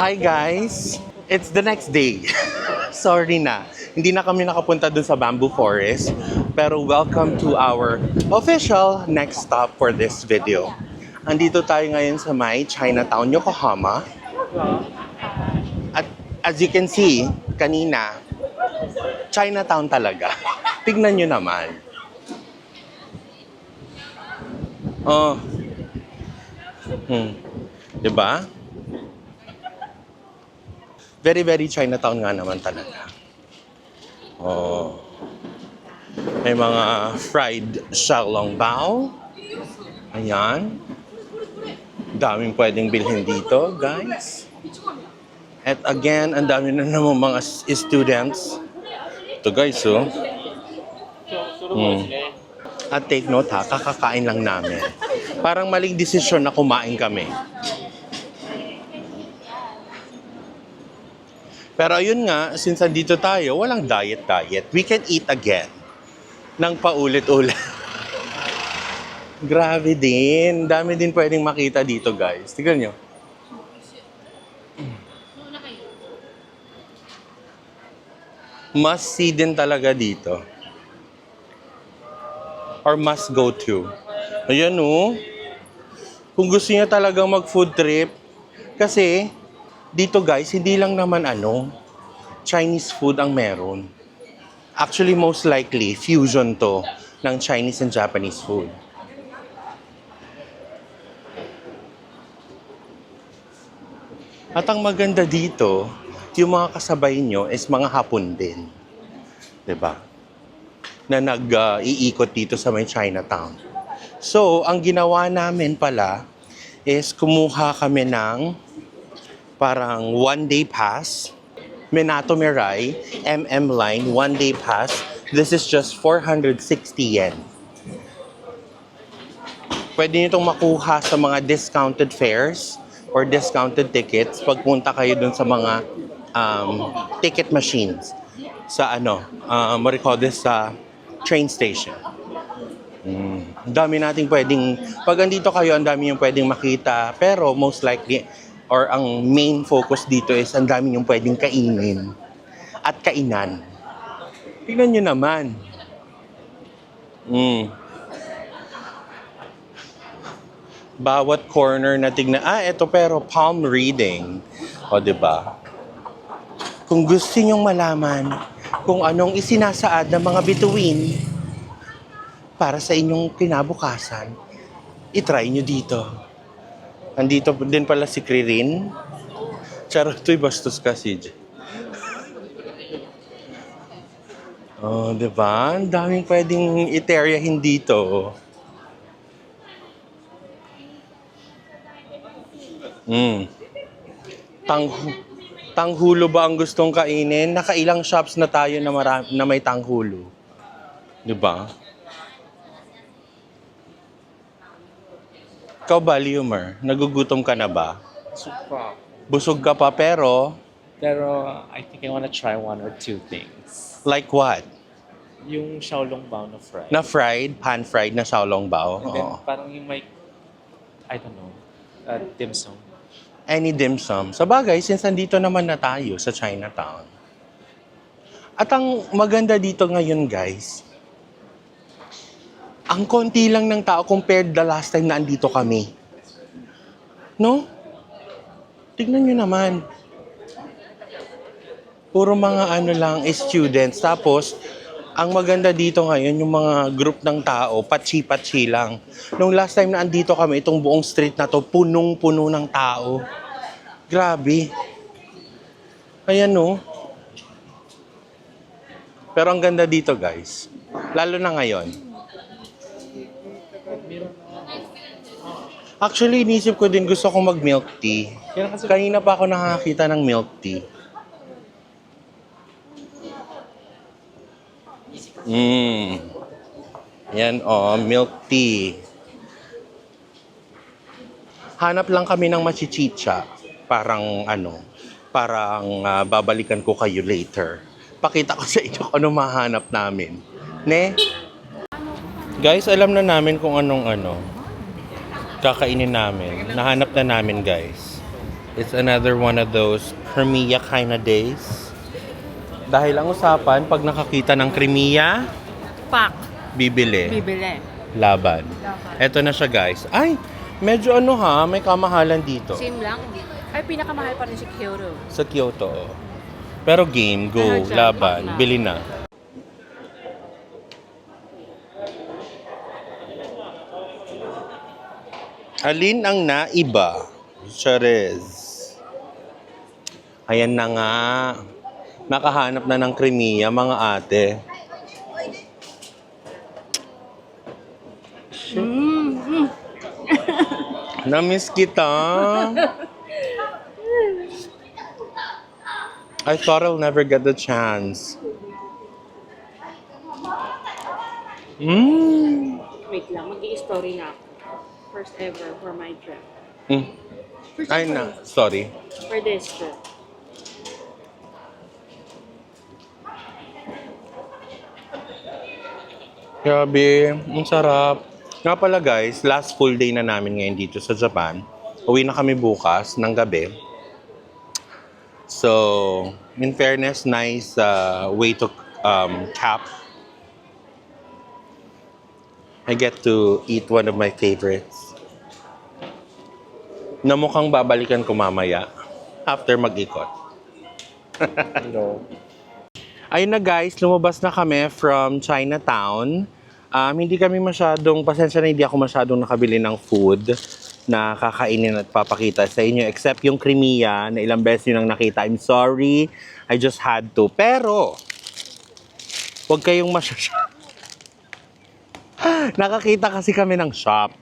Hi guys! It's the next day. Sorry na. Hindi na kami nakapunta dun sa Bamboo Forest. Pero welcome to our official next stop for this video. Andito tayo ngayon sa may Chinatown, Yokohama. At as you can see, kanina, Chinatown talaga. Tignan nyo naman. Oh. Diba? Very, very Chinatown nga naman talaga. Oh. May mga fried xiaolongbao. Ayan. Daming pwedeng bilhin dito, guys. At again, ang dami na naman mga students. Ito guys, oh. At take note ha, kakakain lang namin. Parang maling desisyon na kumain kami. Pero ayun nga, since andito tayo, walang diet. We can eat again. Nang paulit-ulit. Grabe din. Dami din pwedeng makita dito, guys. Tignan nyo. Must see din talaga dito. Or must go to. Ayan o. Kung gusto niya talagang mag-food trip, kasi dito guys, hindi lang naman Chinese food ang meron. Actually, most likely, fusion to ng Chinese and Japanese food. At ang maganda dito, yung mga kasabay nyo is mga Hapon din. 'Di ba? Na nag-iikot dito sa may Chinatown. So, ang ginawa namin pala is kumuha kami ng parang one-day pass. Minato Mirai, MM Line, one-day pass. This is just 460 yen. Pwede nyo itong makuha sa mga discounted fares or discounted tickets pagpunta kayo dun sa mga ticket machines sa what do you call this, sa train station. Ang dami nating pwedeng, pag andito kayo, ang dami yung pwedeng makita, pero most likely, or ang main focus dito is ang dami yung pwedeng kainin at kainan. Tingnan nyo naman. Bawat corner na tignan, eto pero palm reading. O, diba? Kung gusto nyong malaman kung anong isinasaad ng mga bituin para sa inyong kinabukasan, itry nyo dito. Andito din pala si Kririn. Charot, to'y bastos ka, CJ. Oh, diba? Ang daming pwedeng iteryahin dito. Tanghulo ba ang gustong kainin? Nakailang shops na tayo na may tanghulo. Diba? Ikaw ba, Liumer? Nagugutom ka na ba? Busog ka pa pero I think I wanna try one or two things. like what? Yung xiaolongbao na fried. Na fried, pan-fried na xiaolongbao. And then Oo. parang yung may, I don't know, dim sum. Any dim sum. Sa bagay, since nandito naman na tayo sa Chinatown. At ang maganda dito ngayon, guys, ang konti lang ng tao compared the last time na andito kami. No? Tignan nyo naman. Puro mga students. Tapos, ang maganda dito ngayon, yung mga group ng tao, patsi-patsi lang. Nung last time na andito kami, itong buong street na to, punong-puno ng tao. Grabe. Ayan, no? Pero ang ganda dito, guys. Lalo na ngayon. Actually, inisip ko din gusto kong mag-milk tea. Kanina pa ako nakakita ng milk tea. Yan, milk tea. Hanap lang kami ng machichicha. Parang babalikan ko kayo later. Pakita ko sa inyo kung ano mahanap namin. Ne? Guys, alam na namin kung anong kakainin namin. Nahanap na namin, guys. It's another one of those Crimea kind of days. Dahil ang usapan, pag nakakita ng Crimea, Pak. bibili. Bibili. Laban. Eto na siya guys. Ay, medyo ano ha, may kamahalan dito. Same lang. Ay, pinakamahal pa rin si Kyoto. Sa Kyoto. Pero game, go, Ano siya, laban, bakla. bili na. Alin ang naiba? Charez. Ayan na nga. Nakahanap na ng Crimea, mga ate. Namiss kita. I thought I'll never get the chance. Wait lang, mag-i-story na ako. First ever for my trip. First Ay na, sorry. For this trip. Grabe, ang sarap. Nga pala guys, last full day na namin ngayon dito sa Japan. Uwi na kami bukas ng gabi. So, in fairness, nice way to cap. I get to eat one of my favorites. Na mukhang babalikan ko mamaya after mag-ikot. Hello. Ayun na guys, lumabas na kami from Chinatown. Hindi kami masyadong, pasensya na hindi ako masyadong nakabili ng food na kakainin at papakita sa inyo. Except yung Crimea na ilang beses yun ang nakita. I'm sorry, I just had to. Pero, huwag kayong masyashop. Nakakita kasi kami ng shop.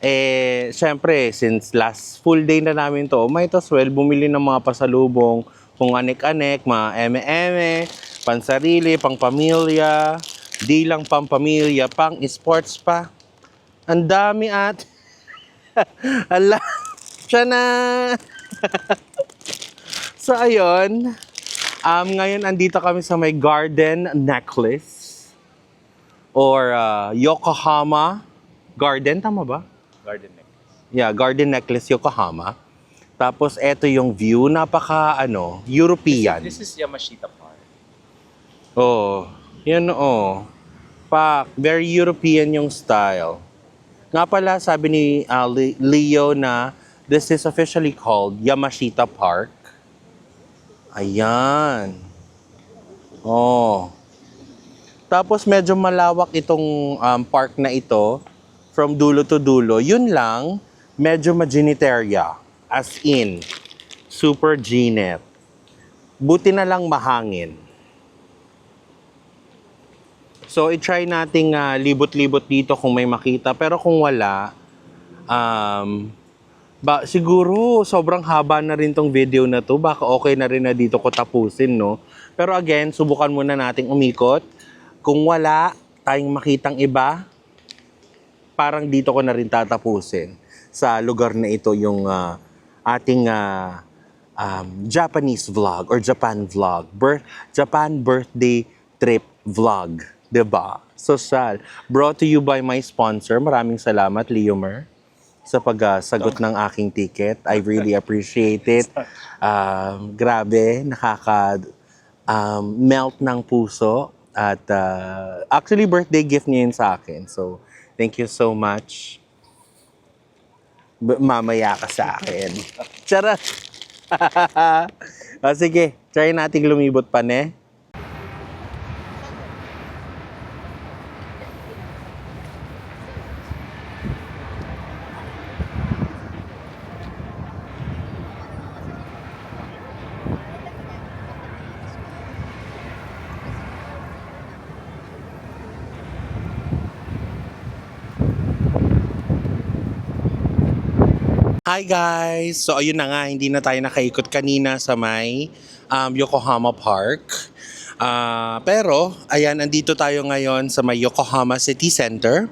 Eh, syempre, since last full day na namin to, might as well bumili ng mga pasalubong, kung anek-anek, mga eme-eme, pansarili, pang pamilya, di lang pang pamilya, pang sports pa. Ang dami at... Ala, siya na! So, ayun. Ngayon, andito kami sa may garden necklace. Or Yokohama Garden, tama ba? Garden neck. Yeah, Garden Necklace Yokohama. Tapos eto yung view, napaka European. This is Yamashita Park. Oh, yan very European yung style. Nga pala sabi ni Leo na this is officially called Yamashita Park. Ayan. Oh. Tapos medyo malawak itong park na ito from dulo to dulo. Yun lang, medyo maginiteria. As in, super ginet. Buti na lang mahangin. So, i-try nating libot-libot dito kung may makita. Pero kung wala, siguro sobrang haba na rin tong video na to. Baka okay na rin na dito ko tapusin, no? Pero again, subukan muna nating umikot. Kung wala tayong makitang iba, parang dito ko na rin tatapusin sa lugar na ito yung ating Japanese vlog or Japan vlog. Japan birthday trip vlog. Diba? Social. Brought to you by my sponsor. Maraming salamat, Leomer, sa pagsagot ng aking ticket. I really appreciate it. Grabe, melt ng puso. At actually, birthday gift niya yun sa akin. So, thank you so much. Mamaya ka sa akin. Charot! Sige, try nating lumibot pa, ne? Hi guys! So ayun na nga, hindi na tayo nakaikot kanina sa may Yokohama Park. Pero, ayan, andito tayo ngayon sa may Yokohama City Center.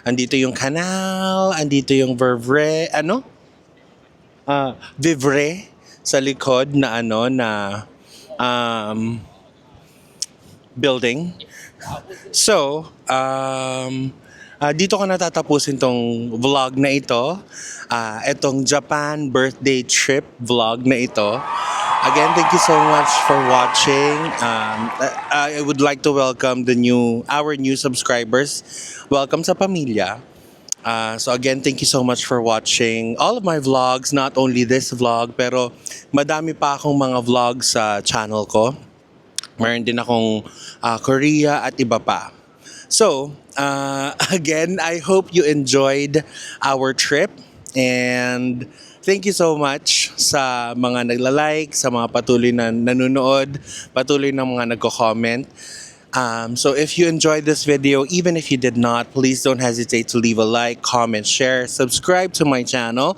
Andito yung canal, andito yung Vivre sa likod na building. So, Dito ko natatapusin tong vlog na ito. Itong Japan birthday trip vlog na ito. Again, thank you so much for watching. I would like to welcome our new subscribers. Welcome sa pamilya. So again, thank you so much for watching all of my vlogs, not only this vlog, pero madami pa akong mga vlogs sa channel ko. Meron din akong Korea at iba pa. So, again, I hope you enjoyed our trip and thank you so much sa mga nagla-like, sa mga patuloy na nanonood, patuloy na mga nagko-comment. So if you enjoyed this video, even if you did not, please don't hesitate to leave a like, comment, share, subscribe to my channel.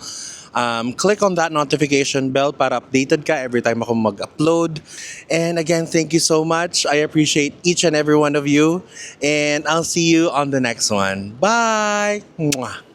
Click on that notification bell para updated ka every time ako mag-upload. And again, thank you so much. I appreciate each and every one of you. And I'll see you on the next one. Bye! Mwah!